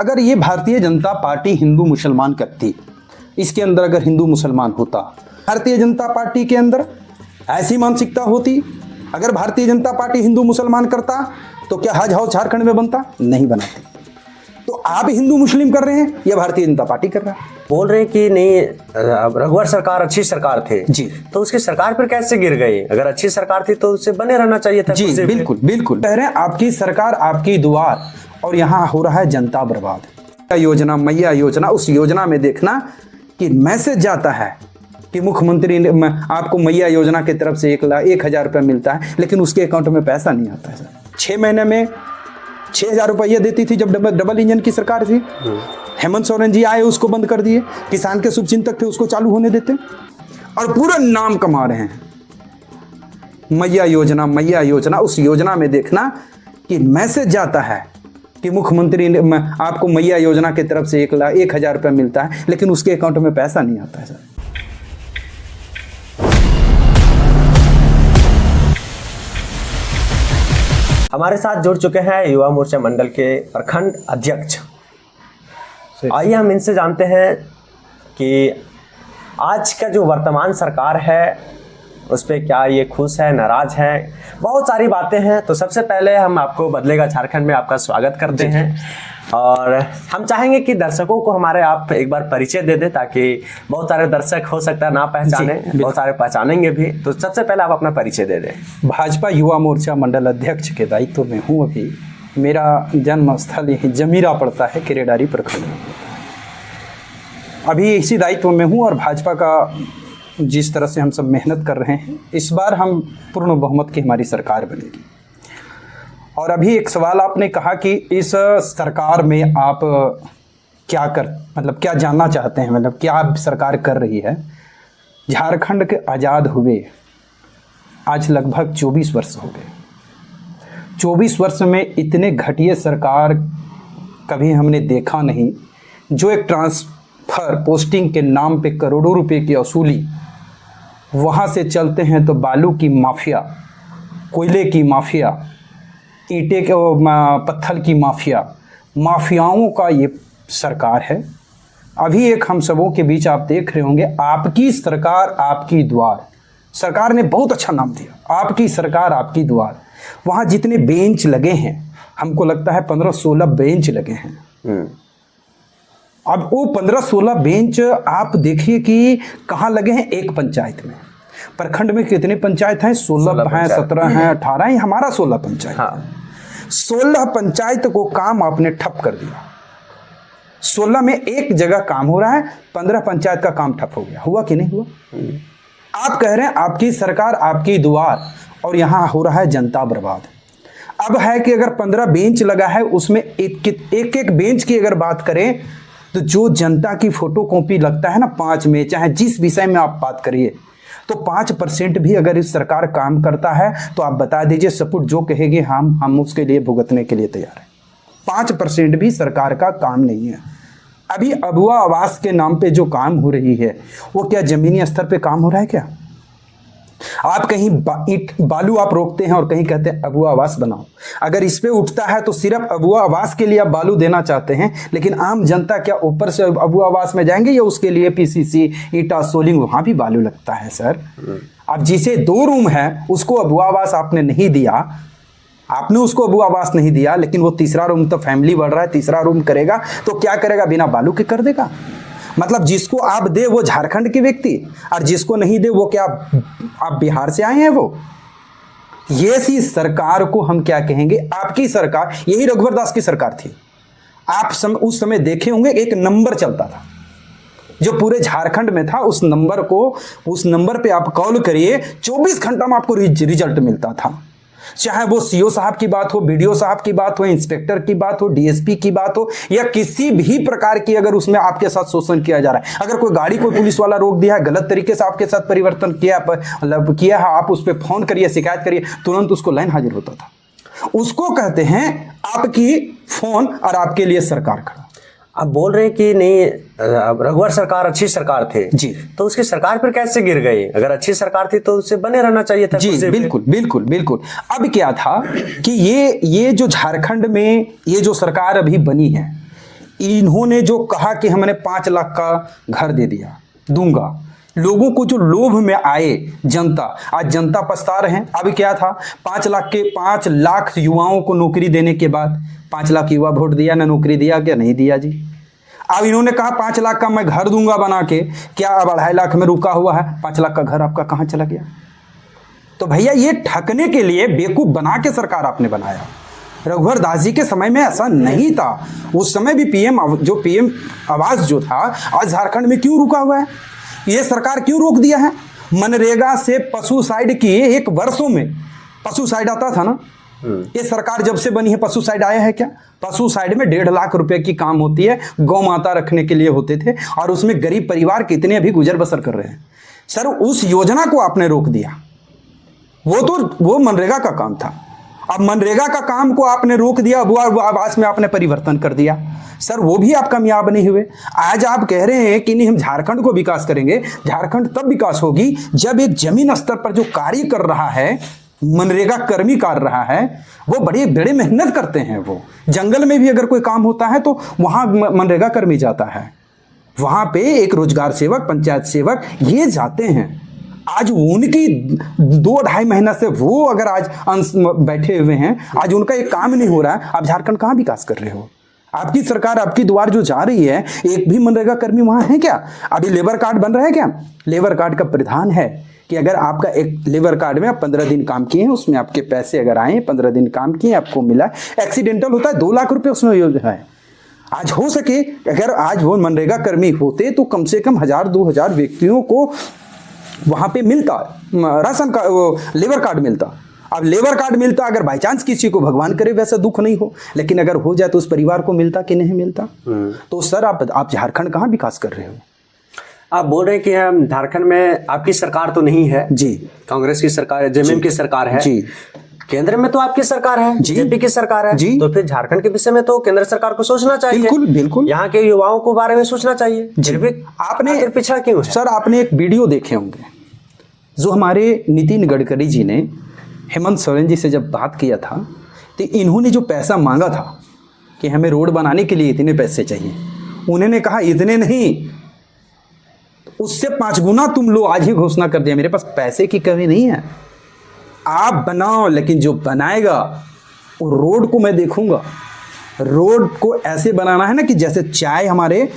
अगर ये भारतीय जनता पार्टी हिंदू मुसलमान करती, इसके अंदर अगर हिंदू मुसलमान होता, भारतीय जनता पार्टी के अंदर ऐसी मानसिकता होती, अगर भारतीय जनता पार्टी हिंदू मुसलमान करता तो क्या हज हाउस झारखंड में बनता? नहीं बनाती। तो आप हिंदू मुस्लिम कर रहे हैं या भारतीय जनता पार्टी कर रहा है? बोल रहे हैं कि नहीं, रघुवर सरकार अच्छी सरकार थे जी, तो उसकी सरकार पर कैसे गिर गई? अगर अच्छी सरकार थी तो उससे बने रहना चाहिए था। जी बिल्कुल बिल्कुल कह रहे हैं, आपकी सरकार आपकी दुआर, और यहाँ हो रहा है जनता बर्बाद। योजना मैया योजना, उस योजना में देखना कि मैसेज जाता है कि मुख्यमंत्री ने आपको मैया योजना की तरफ से 1,00,000 रुपया मिलता है, लेकिन उसके अकाउंट में पैसा नहीं आता है सर। 6 महीने में 6,000 रुपया देती थी जब डबल इंजन की सरकार थी। हेमंत सोरेन जी आए, उसको बंद कर दिए। किसान के शुभचिंतक थे, उसको चालू होने देते, और पूरा नाम कमा रहे हैं मैया योजना। उस योजना में देखना कि मैसेज जाता है कि मुख्यमंत्री ने आपको मैया योजना की तरफ से 1,00,000 रुपया मिलता है, लेकिन उसके अकाउंट में पैसा नहीं आता है सर। हमारे साथ जुड़ चुके हैं युवा मोर्चा मंडल के प्रखंड अध्यक्ष। आइए हम इनसे जानते हैं कि आज का जो वर्तमान सरकार है उस पर क्या ये खुश है, नाराज है, बहुत सारी बातें हैं। तो सबसे पहले हम आपको बदलेगा झारखंड में आपका स्वागत करते हैं, और हम चाहेंगे कि दर्शकों को हमारे आप एक बार परिचय दे दें, ताकि बहुत सारे दर्शक हो सकता है ना पहचाने, बहुत सारे पहचानेंगे भी। तो सबसे पहले आप अपना परिचय दे दें। भाजपा युवा मोर्चा मंडल अध्यक्ष के दायित्व में हूँ। अभी मेरा जन्म स्थल यही जमीरा पड़ता है, किरेडारी प्रखंड में। अभी इसी दायित्व में हूँ, और भाजपा का जिस तरह से हम सब मेहनत कर रहे हैं, इस बार हम पूर्ण बहुमत की हमारी सरकार बनेगी। और अभी एक सवाल आपने कहा कि इस सरकार में आप क्या जानना चाहते हैं, मतलब क्या सरकार कर रही है। झारखंड के आज़ाद हुए आज लगभग 24 वर्ष हो गए। 24 वर्ष में इतने घटिया सरकार कभी हमने देखा नहीं। जो एक ट्रांसफ़र पोस्टिंग के नाम पे करोड़ों रुपए की वसूली, वहाँ से चलते हैं तो बालू की माफिया, कोयले की माफिया, ईंटे के पत्थर की माफिया, माफियाओं का ये सरकार है। अभी एक हम सबों के बीच आप देख रहे होंगे, आपकी सरकार आपकी द्वार। सरकार ने बहुत अच्छा नाम दिया, आपकी सरकार आपकी द्वार। वहाँ जितने बेंच लगे हैं, हमको लगता है 15-16 बेंच लगे हैं। अब वो 15-16 बेंच आप देखिए कि कहाँ लगे हैं। एक पंचायत में, प्रखंड में कितने पंचायत हैं? 16 हैं, 17 हैं, 18 हैं, हमारा 16 पंचायत। हाँ। 16 पंचायत को काम आपने ठप कर दिया। 16 में एक जगह काम हो रहा है, 15 पंचायत का काम ठप हो गया। हुआ कि नहीं हुआ? आप कह रहे हैं आपकी सरकार आपकी दुआर, और यहाँ हो रहा है जनता बर्बाद। अब है कि अगर 15 बेंच लगा है, उसमें एक बेंच की अगर बात करें तो जो जनता की फोटो कॉपी लगता है ना 5 में, चाहे जिस विषय में आप बात करिए, तो 5% भी अगर इस सरकार काम करता है तो आप बता दीजिए, सपोर्ट जो कहेंगे हम उसके लिए भुगतने के लिए तैयार हैं। 5% भी सरकार का काम नहीं है। अभी अबुआ आवास के नाम पे जो काम हो रही है, वो क्या जमीनी स्तर पे काम हो रहा है क्या? आप कहीं बालू आप रोकते हैं और कहीं कहते हैं अबुआ आवास बनाओ। अगर इस पे उठता है तो सिर्फ अबुआ आवास के लिए आप बालू देना चाहते हैं, लेकिन आम जनता क्या ऊपर से अबुआ आवास में जाएंगे, या उसके लिए पीसीसी, ईटा, सोलिंग, वहां भी बालू लगता है सर। अब जिसे 2 रूम है उसको अबुआ आवास आपने नहीं दिया, आपने उसको अबुआ आवास नहीं दिया, लेकिन वो तीसरा रूम तो फैमिली बढ़ रहा है, तीसरा रूम करेगा तो क्या करेगा? बिना बालू के कर देगा। मतलब जिसको आप दे वो झारखंड के व्यक्ति, और जिसको नहीं दे वो क्या आप बिहार से आए हैं? वो ये सी सरकार को हम क्या कहेंगे? आपकी सरकार, यही रघुवर दास की सरकार थी। आप उस समय देखे होंगे, एक नंबर चलता था जो पूरे झारखंड में था। उस नंबर पे आप कॉल करिए, 24 घंटा में आपको रिजल्ट मिलता था। चाहे वो सीओ साहब की बात हो, बीडीओ साहब की बात हो, इंस्पेक्टर की बात हो, डीएसपी की बात हो, या किसी भी प्रकार की अगर उसमें आपके साथ शोषण किया जा रहा है, अगर कोई गाड़ी कोई पुलिस वाला रोक दिया है, गलत तरीके से आपके साथ परिवर्तन किया है, आप उस पर फोन करिए, शिकायत करिए, तुरंत उसको लाइन हाजिर होता था। उसको कहते हैं आपकी फोन और आपके लिए सरकार खड़ा। आप बोल रहे हैं कि नहीं, रघुवर सरकार अच्छी सरकार थे जी, तो उसकी सरकार पर कैसे गिर गई? अगर अच्छी सरकार थी तो उससे बने रहना चाहिए था। जी बिल्कुल बिल्कुल बिल्कुल। अब क्या था कि ये जो झारखंड में ये जो सरकार अभी बनी है, इन्होंने जो कहा कि हमने 5 लाख का घर दे दिया, दूंगा, लोगों को जो लोभ में आए जनता, आज जनता पछता रहे हैं। अब क्या था, 5 लाख युवाओं को नौकरी देने के बाद 5 लाख युवा वोट दिया ना, नौकरी दिया क्या, नहीं दिया जी। अब इन्होंने कहा 5 लाख का मैं घर दूंगा बना के, क्या अब 2.5 लाख में रुका हुआ है, 5 लाख का घर आपका कहाँ चला गया। तो भैया ये ठगने के लिए बेवकूफ बना के सरकार आपने बनाया। रघुवर दास जी के समय में ऐसा नहीं था, उस समय भी पीएम आवास जो था आज झारखंड में क्यों रुका हुआ है, ये सरकार क्यों रोक दिया है। मनरेगा से पशुसाइड की, एक वर्षों में पशुसाइड आता था ना, ये सरकार जब से बनी है पशुसाइड आया है क्या। पशुसाइड में 1.5 लाख रुपए की काम होती है, गौ माता रखने के लिए होते थे, और उसमें गरीब परिवार कितने अभी गुजर बसर कर रहे हैं। सर उस योजना को आपने रोक दिया, वो मनरेगा का काम था। अब मनरेगा का काम को आपने रोक दिया, वो आवास में आपने परिवर्तन कर दिया। सर वो भी आप कामयाब नहीं हुए। आज आप कह रहे हैं कि नहीं हम झारखंड को विकास करेंगे। झारखंड तब विकास होगी जब एक जमीन स्तर पर जो कार्य कर रहा है, मनरेगा कर्मी कर रहा है, वो बड़ी मेहनत करते हैं। वो जंगल में भी अगर कोई काम होता है तो वहां मनरेगा कर्मी जाता है, वहां पे एक रोजगार सेवक, पंचायत सेवक ये जाते हैं। आज उनकी 2-2.5 महीना से वो अगर आज बैठे हुए हैं, आज उनका एक काम नहीं हो रहा है। आप झारखंड कहाँ विकास कर रहे हो। आपकी सरकार आपकी द्वार जो जा रही है, एक भी मनरेगा कर्मी वहां है क्या। अभी लेबर कार्ड बन रहा है क्या, लेबर कार्ड का प्रावधान है कि अगर आपका एक लेबर कार्ड में आप 15 दिन काम किए हैं, उसमें आपके पैसे अगर आए, 15 दिन काम किए आपको मिला, एक्सीडेंटल होता है 2 लाख रुपए उसमें योजना है। आज हो सके अगर आज वो मनरेगा कर्मी होते तो कम से कम 1000-2000 व्यक्तियों को वहां पे मिलता राशन का, वो लेबर कार्ड मिलता। अब लेबर कार्ड मिलता, अगर बाई चांस किसी को भगवान करे वैसा दुख नहीं हो, लेकिन अगर हो जाए तो उस परिवार को मिलता कि नहीं मिलता। तो सर आप झारखंड कहाँ विकास कर रहे हो। आप बोल रहे हैं कि हम झारखंड में आपकी सरकार तो नहीं है जी, कांग्रेस की सरकार है, जेएमएम की सरकार है जी, केंद्र में तो आपकी सरकार है, बीजेपी की सरकार है जी। तो फिर झारखंड के विषय में तो केंद्र सरकार को सोचना चाहिए। बिल्कुल बिल्कुल, यहाँ के युवाओं को बारे में सोचना चाहिए। फिर भी आपने पिछड़ा क्यों है? सर आपने एक वीडियो देखे होंगे जो हमारे नितिन गडकरी जी ने हेमंत सोरेन जी से जब बात किया था, तो इन्होंने जो पैसा मांगा था कि हमें रोड बनाने के लिए इतने पैसे चाहिए, उन्होंने कहा इतने नहीं, उससे 5 गुना तुम लो। आज ही घोषणा कर दिया मेरे पास पैसे की कमी नहीं है, आप बनाओ, लेकिन जो बनाएगा वो रोड को मैं देखूंगा। रोड को ऐसे बनाना है ना कि जैसे चाय हमारे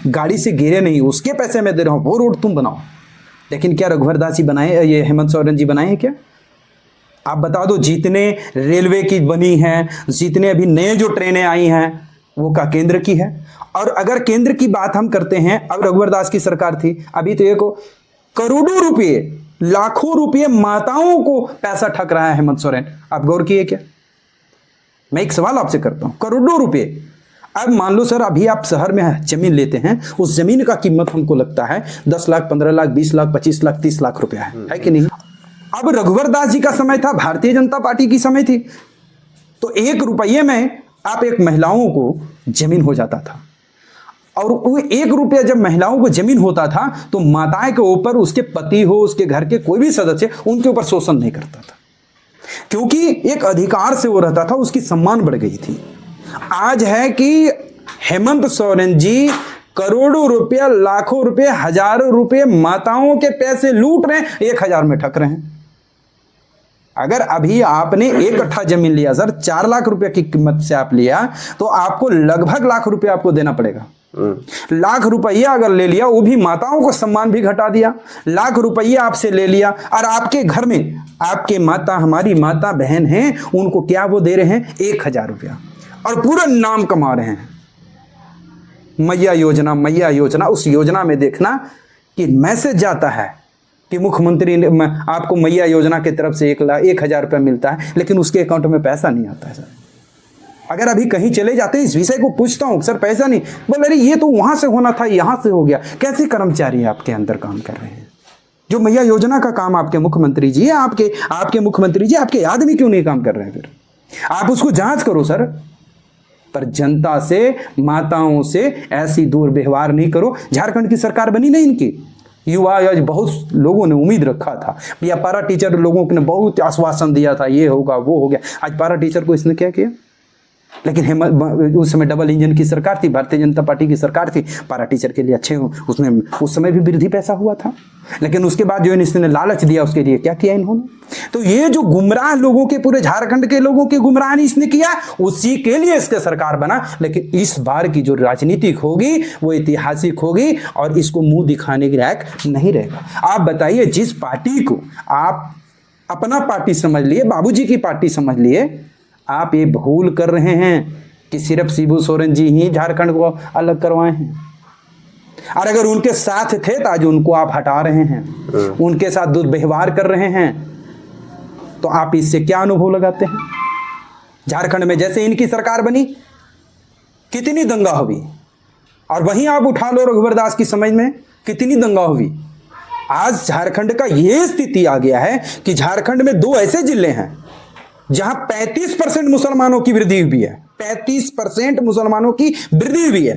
गाड़ी से गिरे नहीं, उसके पैसे मैं दे रहा हूं, वो रोड तुम बनाओ। लेकिन क्या रघुवर दास जी बनाए, ये हेमंत सोरेन जी बनाए हैं क्या। आप बता दो, जितने रेलवे की बनी हैं, जितने अभी नए जो ट्रेनें आई हैं, वो का केंद्र की है। और अगर केंद्र की बात हम करते हैं, अब रघुवर दास की सरकार थी, अभी तो एक करोड़ों रुपए, लाखों रुपए माताओं को पैसा ठग रहा है हेमंत सोरेन। आप गौर किए क्या। मैं एक सवाल आपसे करता हूं, करोड़ों रुपए। अब मान लो सर अभी आप शहर में जमीन लेते हैं, उस जमीन का कीमत हमको लगता है 10 लाख, 15 लाख, 20 लाख, 25 लाख, 30 लाख रुपया है कि नहीं। अब रघुवर दास जी का समय था, भारतीय जनता पार्टी की समय थी, तो 1 रुपये में आप एक महिलाओं को जमीन हो जाता था। और वो 1 रुपया जब महिलाओं को जमीन होता था तो माताएं के ऊपर उसके पति हो, उसके घर के कोई भी सदस्य उनके ऊपर शोषण नहीं करता था, क्योंकि एक अधिकार से वो रहता था, उसकी सम्मान बढ़ गई थी। आज है कि हेमंत सोरेन जी करोड़ों रुपया, लाखों रुपए, हजारों रुपए माताओं के पैसे लूट रहे हैं, 1000 में ठग रहे हैं। अगर अभी आपने 1 कट्ठा जमीन लिया सर, 4 लाख रुपए की कीमत से आप लिया, तो आपको लगभग लाख रुपए आपको देना पड़ेगा। लाख रुपया अगर ले लिया, वो भी माताओं को सम्मान भी घटा दिया। लाख रुपया आपसे ले लिया, और आपके घर में आपके माता, हमारी माता बहन हैं, उनको क्या वो दे रहे हैं 1000 रुपया, और पूरा नाम कमा रहे हैं। मैया योजना, मैया योजना, उस योजना में देखना कि मैसेज जाता है कि मुख्यमंत्री ने आपको मैया योजना की तरफ से 1000 रुपया मिलता है, लेकिन उसके अकाउंट में पैसा नहीं आता है सर। अगर अभी कहीं चले जाते हैं, इस विषय को पूछता हूं सर पैसा नहीं, बोले अरे ये तो वहां से होना था, यहां से हो गया। कैसे कर्मचारी आपके अंदर काम कर रहे हैं। जो मैया योजना का काम आपके मुख्यमंत्री जी है, आपके मुख्यमंत्री जी, आपके आदमी क्यों नहीं काम कर रहे हैं। फिर आप उसको जांच करो सर, पर जनता से, माताओं से ऐसी दुर्व्यवहार नहीं करो। झारखंड की सरकार बनी नहीं इनकी, युवा आज बहुत लोगों ने उम्मीद रखा था भैया, पारा टीचर लोगों ने बहुत आश्वासन दिया था, ये होगा वो हो गया। आज पारा टीचर को इसने क्या किया, लेकिन उस समय डबल इंजन की सरकार थी, भारतीय जनता पार्टी की सरकार थी, पारा टीचर के लिए अच्छे उसने उस समय भी वृद्धि पैसा हुआ था। लेकिन उसके बाद जो इसने लालच दिया उसके लिए क्या किया इन्होंने? तो ये जो गुमराह लोगों के, पूरे झारखंड के लोगों के गुमराह इसने किया, उसी के लिए इसका सरकार बना। लेकिन इस बार की जो राजनीतिक होगी वो ऐतिहासिक होगी और इसको मुंह दिखाने के लायक नहीं रहेगा। आप बताइए, जिस पार्टी को आप अपना पार्टी समझ लिए, बाबूजी की पार्टी समझ लिए, आप ये भूल कर रहे हैं कि सिर्फ शिबू सोरेन जी ही झारखंड को अलग करवाए हैं। और अगर उनके साथ थे तो आज उनको आप हटा रहे हैं, उनके साथ दुर्व्यवहार कर रहे हैं, तो आप इससे क्या अनुभव लगाते हैं? झारखंड में जैसे इनकी सरकार बनी कितनी दंगा हुई, और वहीं आप उठा लो रघुवर दास की समझ में कितनी दंगा हुई। आज झारखंड का यह स्थिति आ गया है कि झारखंड में 2 ऐसे जिले हैं जहां 35% मुसलमानों की वृद्धि हुई है। 35% मुसलमानों की वृद्धि हुई है।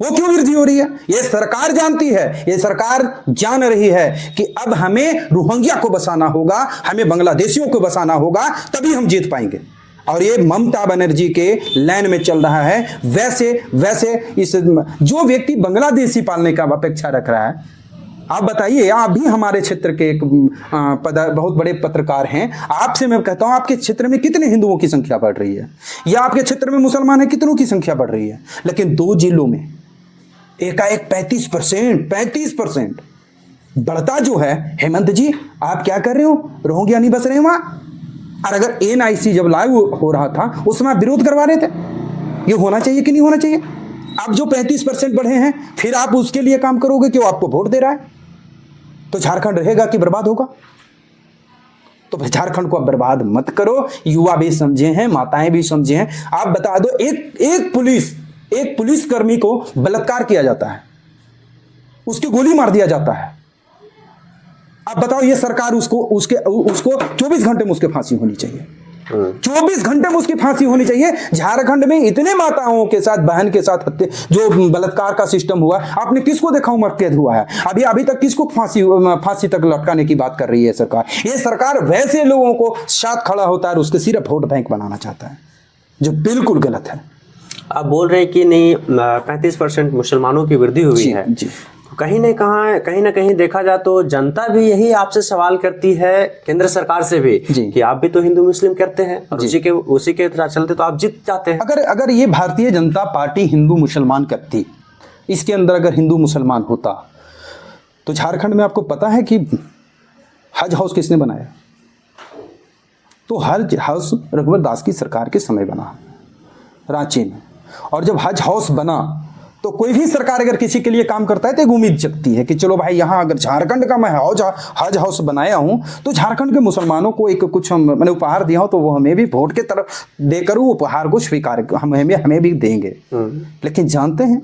वो क्यों वृद्धि हो रही है? ये सरकार जानती है, ये सरकार जान रही है कि अब हमें रोहिंग्या को बसाना होगा, हमें बांग्लादेशियों को बसाना होगा, तभी हम जीत पाएंगे। और ये ममता बनर्जी के लाइन में चल रहा है। वैसे इस जो व्यक्ति बांग्लादेशी पालने का अपेक्षा रख रहा है, आप बताइए, आप भी हमारे क्षेत्र के एक बहुत बड़े पत्रकार हैं, आपसे मैं कहता हूं आपके क्षेत्र में कितने हिंदुओं की संख्या बढ़ रही है, या आपके क्षेत्र में मुसलमान है कितनों की संख्या बढ़ रही है? लेकिन 2 जिलों में एकाएक 35% बढ़ता जो है। हेमंत जी, आप क्या कर रहे हो? रोहिंग्या नहीं बस रहे वहां। और अगर NIC जब लागू हो रहा था उस समय आप विरोध करवा रहे थे। ये होना चाहिए कि नहीं होना चाहिए? अब जो 35% बढ़े हैं, फिर आप उसके लिए काम करोगे कि वो आपको वोट दे रहा है, तो झारखंड रहेगा कि बर्बाद होगा? तो झारखंड को अब बर्बाद मत करो। युवा भी समझे हैं, माताएं भी समझे हैं। आप बता दो, एक पुलिसकर्मी को बलात्कार किया जाता है, उसकी गोली मार दिया जाता है। अब बताओ, ये सरकार उसको 24 घंटे में उसके फांसी होनी चाहिए। 24 घंटे में उसकी फांसी होनी चाहिए। झारखंड में इतने माताओं के साथ, बहन के साथ हत्या, जो बलात्कार का सिस्टम हुआ, आपने किसको देखा उम्र कैद हुआ है? अभी तक किसको फांसी तक लटकाने की बात कर रही है सरकार? ये सरकार वैसे लोगों को साथ खड़ा होता है और उसके सिर्फ वोट बैंक बनाना चाहता है, जो बिल्कुल गलत है। आप बोल रहे हैं कि नहीं 35% मुसलमानों की वृद्धि हुई है जी। कहीं ना कहीं देखा जाए तो जनता भी यही आपसे सवाल करती है, केंद्र सरकार से भी, कि आप भी तो हिंदू मुस्लिम करते हैं और उसी के चलते तो आप जीत जाते हैं। अगर ये भारतीय जनता पार्टी हिंदू मुसलमान करती, इसके अंदर अगर हिंदू मुसलमान होता, तो झारखंड में आपको पता है कि हज हाउस किसने बनाया? तो हज हाउस रघुवर दास की सरकार के समय बना रांची में। और जब हज हाउस बना तो कोई भी सरकार अगर किसी के लिए काम करता है तो एक उम्मीद जगती है कि चलो भाई, यहाँ अगर झारखंड का मैं हज हाउस बनाया हूँ तो झारखंड के मुसलमानों को एक कुछ मैंने उपहार दिया हो, तो वो हमें भी वोट के तरफ देकर वो उपहार को स्वीकार हमें भी देंगे। लेकिन जानते हैं,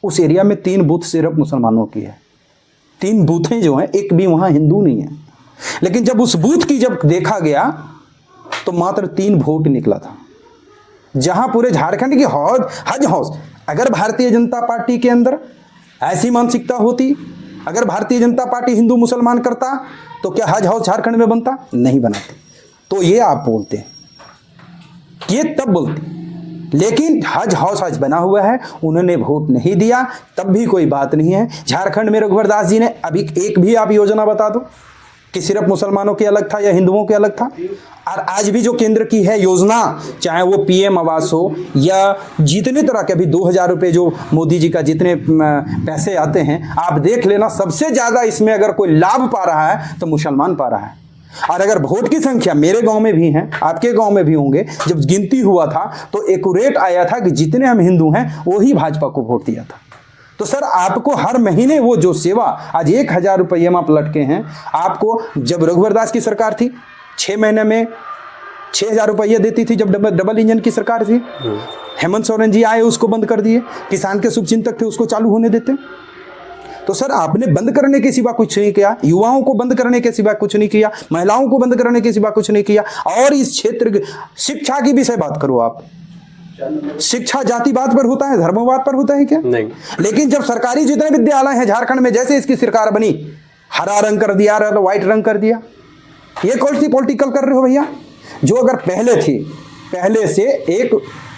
उस एरिया में 3 बूथ सिर्फ मुसलमानों की है। 3 बूथें जो हैं, एक भी वहाँ हिंदू नहीं है। लेकिन जब उस बूथ की जब देखा गया तो मात्र 3 वोट निकला था। जहां पूरे झारखंड की हज हाउस, अगर भारतीय जनता पार्टी के अंदर ऐसी मानसिकता होती, अगर भारतीय जनता पार्टी हिंदू मुसलमान करता, तो क्या हज हाउस झारखंड में बनता? नहीं बनाते। तो ये आप बोलते हैं, ये तब बोलते। लेकिन हज हाउस आज बना हुआ है, उन्होंने वोट नहीं दिया, तब भी कोई बात नहीं है। झारखंड में रघुवर दास जी ने अभी एक भी आप योजना बता दो कि सिर्फ मुसलमानों के अलग था या हिंदुओं के अलग था? और आज भी जो केंद्र की है योजना, चाहे वो PM आवास हो या जितने तरह के, अभी 2000 रुपये जो मोदी जी का जितने पैसे आते हैं, आप देख लेना, सबसे ज़्यादा इसमें अगर कोई लाभ पा रहा है तो मुसलमान पा रहा है। और अगर वोट की संख्या, मेरे गांव में भी हैं, आपके गांव में भी होंगे, जब गिनती हुआ था तो एक्यूरेट आया था कि जितने हम हिंदू हैं वही भाजपा को वोट दिया था। तो सर, आपको हर महीने वो जो सेवा, आज 1000 रुपये में आप लटके हैं, आपको जब रघुवर दास की सरकार थी 6 महीने में 6000 रुपये देती थी, जब डबल इंजन की सरकार थी। हेमंत सोरेन जी आए, उसको बंद कर दिए। किसान के शुभचिंतक थे, उसको चालू होने देते। तो सर, आपने बंद करने के सिवा कुछ नहीं किया, युवाओं को बंद करने के सिवा कुछ नहीं किया, महिलाओं को बंद करने के सिवा कुछ नहीं किया। और इस क्षेत्र शिक्षा की विषय बात करो आप, शिक्षा जातिवाद पर होता है, धर्मवाद पर होता है क्या? नहीं। लेकिन जब सरकारी जितने विद्यालय हैं झारखंड में, जैसे इसकी सरकार बनी, हरा रंग कर दिया, व्हाइट रंग कर दिया। ये कौन सी पॉलिटिकल कर रहे हो भैया? जो अगर पहले थी पहले से एक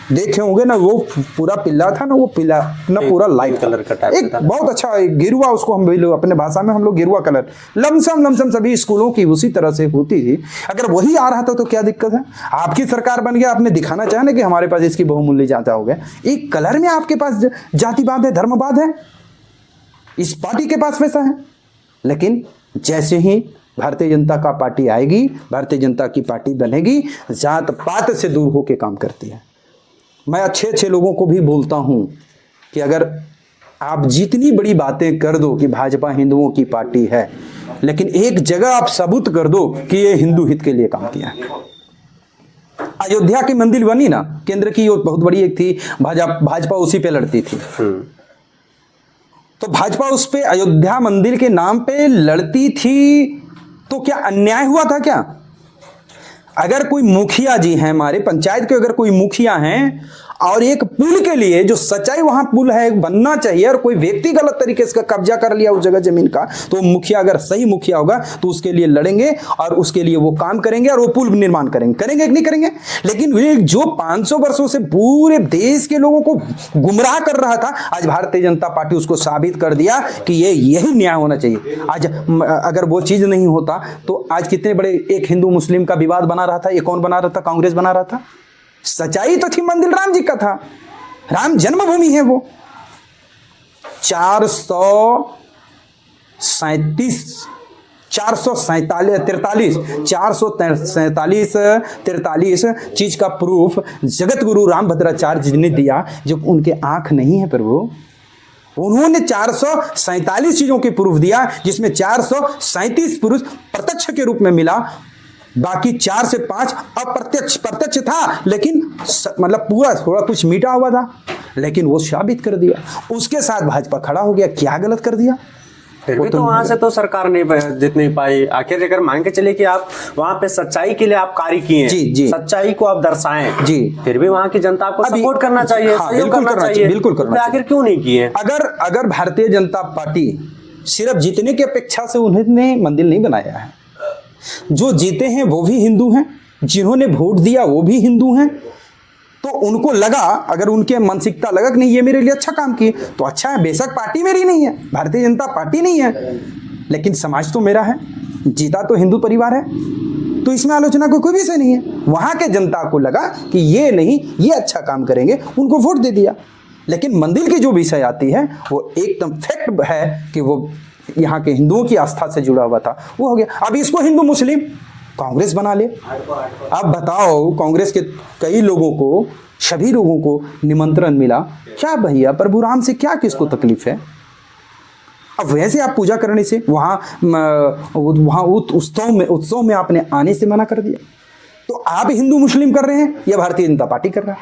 देखे होंगे ना, वो पूरा पिल्ला था ना, वो पिल्ला ना पूरा लाइट कलर का टाइप एक था। बहुत अच्छा एक गिरुआ, उसको हम भी लोग अपने भाषा में हम लोग गिरुआ कलर, लमसम सभी स्कूलों की उसी तरह से होती थी। अगर वही आ रहा था तो क्या दिक्कत है? आपकी सरकार बन गया, आपने दिखाना चाहे ना कि हमारे पास इसकी बहुमूल्य जाता हो गया। एक कलर में आपके पास जातिवाद है, धर्मवाद है, इस पार्टी के पास वैसा है। लेकिन जैसे ही भारतीय जनता का पार्टी आएगी, भारतीय जनता की पार्टी बनेगी, जात पात से दूर होकर काम करती है। मैं अच्छे लोगों को भी बोलता हूं कि अगर आप जितनी बड़ी बातें कर दो कि भाजपा हिंदुओं की पार्टी है, लेकिन एक जगह आप सबूत कर दो कि ये हिंदू हित के लिए काम किया है। अयोध्या की मंदिर बनी ना, केंद्र की बहुत बड़ी एक थी, भाजपा उसी पे लड़ती थी। तो भाजपा उस पे अयोध्या मंदिर के नाम पे लड़ती थी, तो क्या अन्याय हुआ था क्या? अगर कोई मुखिया जी हैं, हमारे पंचायत के अगर कोई मुखिया हैं और एक पुल के लिए, जो सच्चाई वहां पुल है बनना चाहिए, और कोई व्यक्ति गलत तरीके से कब्जा कर लिया उस जगह जमीन का, तो मुखिया अगर सही मुखिया होगा तो उसके लिए लड़ेंगे और उसके लिए वो काम करेंगे और वो पुल निर्माण करेंगे कि नहीं करेंगे? लेकिन ये जो 500 वर्षों से पूरे देश के लोगों को गुमराह कर रहा था, आज भारतीय जनता पार्टी उसको साबित कर दिया कि ये यही न्याय होना चाहिए। आज अगर वो चीज नहीं होता तो आज कितने बड़े एक हिंदू मुस्लिम का विवाद बना रहा था। ये कौन बना रहा था? कांग्रेस बना रहा था। सच्चाई तो थी, मंदिर राम जी का था, राम जन्मभूमि है वो। 443 चीज का प्रूफ जगत गुरु राम भद्राचार्य जी ने दिया, जो उनके आंख नहीं है प्रभु। उन्होंने 447 चीजों की प्रूफ दिया, जिसमें 437 पुरुष प्रत्यक्ष के रूप में मिला, बाकी 4 से 5 प्रत्यक्ष था, लेकिन मतलब पूरा थोड़ा कुछ मीठा हुआ था, लेकिन वो साबित कर दिया। उसके साथ भाजपा खड़ा हो गया। क्या गलत कर दिया? फिर भी तो वहां से तो सरकार नहीं जीत नहीं पाई। आखिर अगर मान के चले कि आप वहां पे सच्चाई के लिए आप कार्य किए, जी, सच्चाई को आप दर्शाएं जी, फिर भी वहां की जनता को सपोर्ट करना चाहिए। हाँ, बिल्कुल करना चाहिए, बिल्कुल करना चाहिए। आखिर क्यों नहीं किए? अगर भारतीय जनता पार्टी सिर्फ जीतने की अपेक्षा से उन्होंने मंदिर नहीं बनाया है। जो जीते हैं वो भी हिंदू हैं, जिन्होंने वोट दिया वो भी हिंदू हैं, तो उनको लगा, अगर उनके मानसिकता लगा कि नहीं ये मेरे लिए अच्छा काम किए तो अच्छा है। बेशक पार्टी मेरी नहीं है, भारतीय जनता पार्टी नहीं है, लेकिन समाज तो मेरा है, जीता तो हिंदू परिवार है, तो इसमें आलोचना को कोई विषय नहीं है। वहां के जनता को लगा कि ये नहीं, ये अच्छा काम करेंगे, उनको वोट दे दिया। लेकिन मंदिर की जो विषय आती है वो एकदम फैक्ट है कि वो यहाँ के हिंदुओं की आस्था से जुड़ा हुआ था, वो हो गया। अब इसको हिंदू मुस्लिम कांग्रेस बना ले। अब बताओ, कांग्रेस के कई लोगों को, सभी लोगों को निमंत्रण मिला, क्या भैया प्रभु राम से क्या किसको तकलीफ है? अब वैसे आप पूजा करने से वहाँ उत्सव में आपने आने से मना कर दिया, तो आप हिंदू मुस्लिम कर रहे हैं या भारतीय जनता पार्टी कर रहा है?